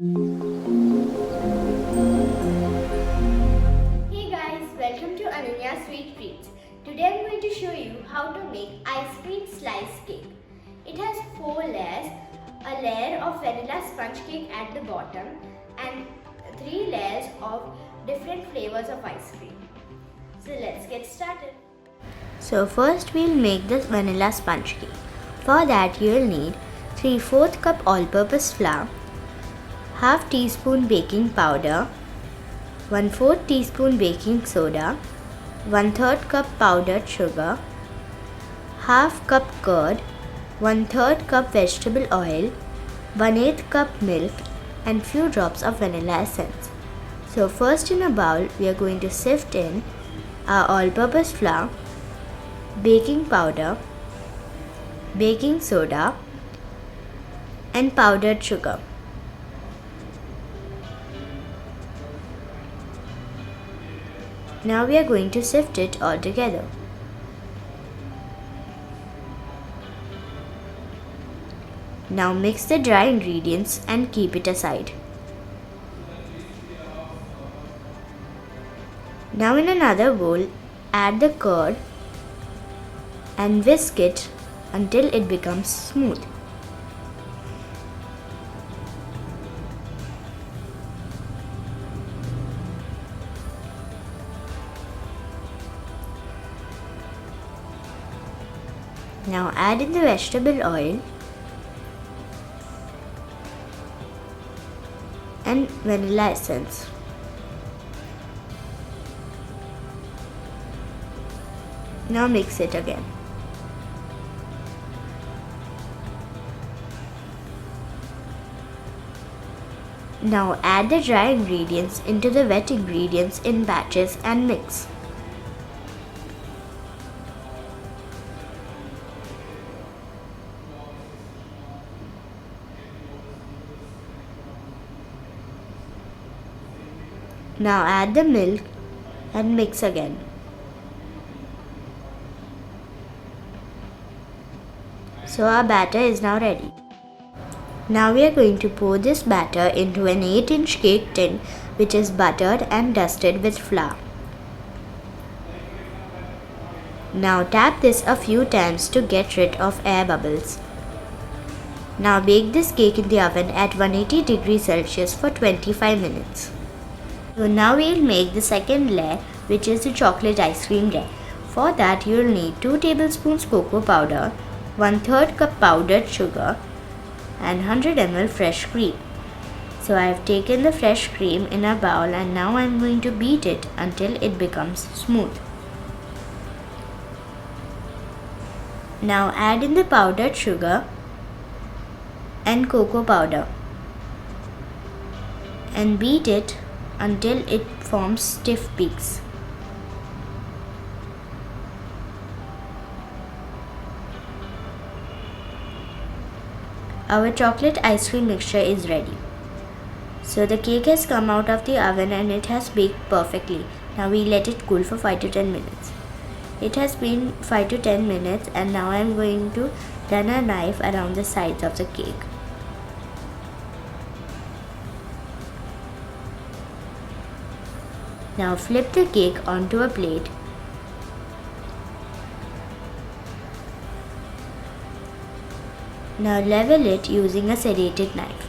Hey guys, welcome to Ananya Sweet Treats. Today I'm going to show you how to make ice cream slice cake. It has 4 layers, a layer of vanilla sponge cake at the bottom and 3 layers of different flavors of ice cream. So let's get started. So first we'll make this vanilla sponge cake. For that you'll need 3/4 cup all-purpose flour, half teaspoon baking powder, 1/4 teaspoon baking soda, 1/3 cup powdered sugar, half cup curd, 1/3 cup vegetable oil, 1/8 cup milk and few drops of vanilla essence. So first in a bowl we are going to sift in our all-purpose flour, baking powder, baking soda and powdered sugar. Now we are going to sift it all together. Now mix the dry ingredients and keep it aside. Now in another bowl, add the curd and whisk it until it becomes smooth. Now add in the vegetable oil and vanilla essence. Now mix it again. Now add the dry ingredients into the wet ingredients in batches and mix. Now add the milk and mix again. So our batter is now ready. Now we are going to pour this batter into an 8-inch cake tin which is buttered and dusted with flour. Now tap this a few times to get rid of air bubbles. Now bake this cake in the oven at 180 degrees Celsius for 25 minutes. So now we'll make the second layer, which is the chocolate ice cream layer. For that you'll need 2 tablespoons cocoa powder, 1/3 cup powdered sugar and 100 ml fresh cream. So I have taken the fresh cream in a bowl and now I'm going to beat it until it becomes smooth. Now add in the powdered sugar and cocoa powder and beat it until it forms stiff peaks. Our chocolate ice cream mixture is ready. So the cake has come out of the oven and it has baked perfectly. Now we let it cool for 5 to 10 minutes. It has been 5 to 10 minutes and now I am going to run a knife around the sides of the cake. Now flip the cake onto a plate. Now level it using a serrated knife.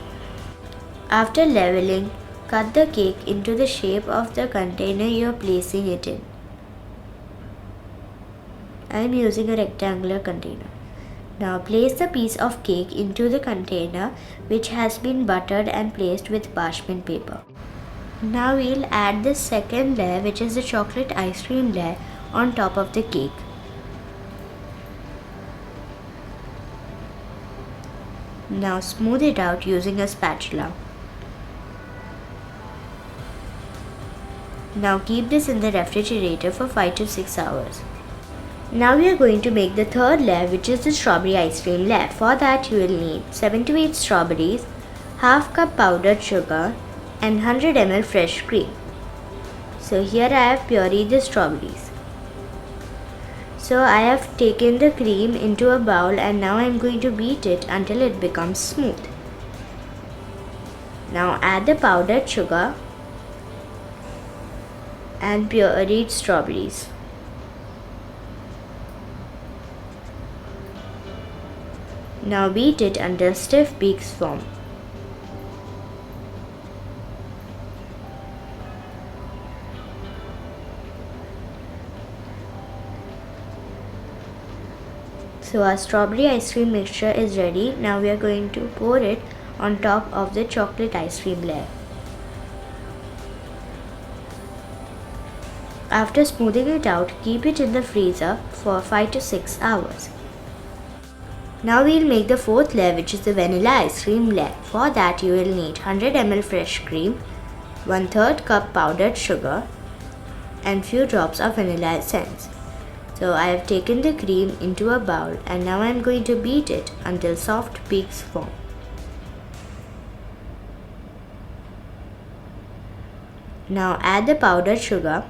After leveling, cut the cake into the shape of the container you are placing it in. I am using a rectangular container. Now place the piece of cake into the container which has been buttered and placed with parchment paper. Now we'll add the second layer, which is the chocolate ice cream layer, on top of the cake. Now smooth it out using a spatula. Now keep this in the refrigerator for 5 to 6 hours. Now we are going to make the third layer, which is the strawberry ice cream layer. For that you will need 7 to 8 strawberries, half cup powdered sugar and 100 ml fresh cream. So here I have pureed the strawberries. So I have taken the cream into a bowl and now I am going to beat it until it becomes smooth. Now add the powdered sugar and pureed strawberries. Now beat it until stiff peaks form. So our strawberry ice cream mixture is ready. Now we are going to pour it on top of the chocolate ice cream layer. After smoothing it out, keep it in the freezer for 5 to 6 hours. Now we will make the fourth layer, which is the vanilla ice cream layer. For that you will need 100 ml fresh cream, 1/3 cup powdered sugar and few drops of vanilla essence. So I have taken the cream into a bowl and now I am going to beat it until soft peaks form. Now add the powdered sugar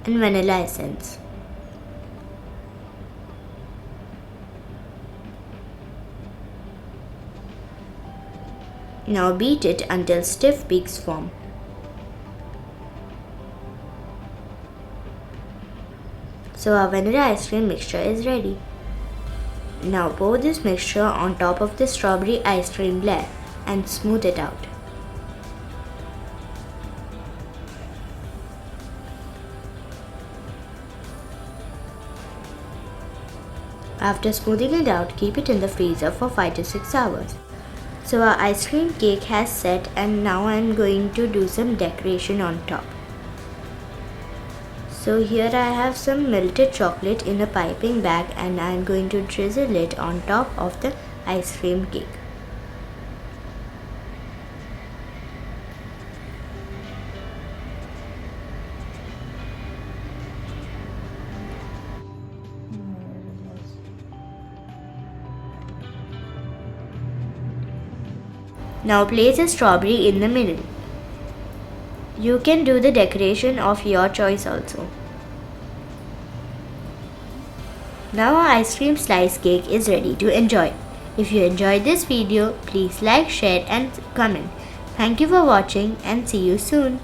and vanilla essence. Now beat it until stiff peaks form. So our vanilla ice cream mixture is ready. Now pour this mixture on top of the strawberry ice cream layer and smooth it out. After smoothing it out, keep it in the freezer for 5 to 6 hours. So our ice cream cake has set and now I am going to do some decoration on top. So here I have some melted chocolate in a piping bag and I am going to drizzle it on top of the ice cream cake. Now place a strawberry in the middle. You can do the decoration of your choice also. Now our ice cream slice cake is ready to enjoy. If you enjoyed this video, please like, share and comment. Thank you for watching and see you soon.